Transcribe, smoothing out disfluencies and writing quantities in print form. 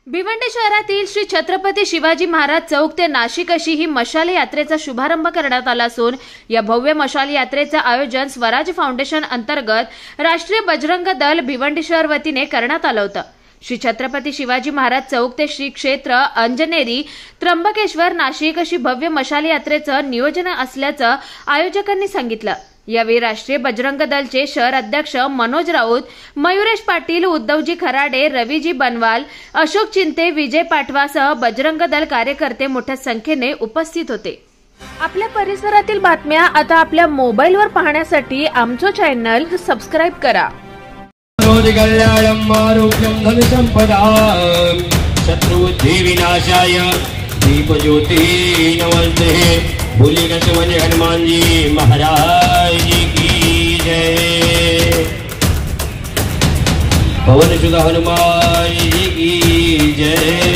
भिवंडी शहरातील श्री छत्रपती शिवाजी महाराज चौक ते नाशिक अशी ही मशाल यात्रेचा शुभारंभ करण्यात आला असून या भव्य मशाल यात्रेचे आयोजन स्वराज फाउंडेशन अंतर्गत राष्ट्रीय बजरंग दल भिवंडी शहर वतीने करण्यात आलं होतं। श्री छत्रपती शिवाजी महाराज चौक ते श्री क्षेत्र अंजनेरी त्र्यंबकेश्वर नाशिक अशी भव्य मशाल यात्रेचं नियोजन असल्याचं आयोजकांनी सांगितलं। यावेळी राष्ट्रीय बजरंग दलचे शहर अध्यक्ष मनोज राऊत, मयुरेश पाटील, उद्धवजी खराडे, रवीजी बनवाल, अशोक चिंते, विजय पाटवासह बजरंग दल कार्यकर्ते मोठ्या संख्येने उपस्थित होते। आपल्या परिसरातील बातम्या आता आपल्या मोबाईलवर पाहण्यासाठी आमचं चॅनल सबस्क्राइब करा। दीपज्योति नमस्ते बोली कशवने हनुमान जी महाराज की जय। पवन सुत हनुमान जी की जय।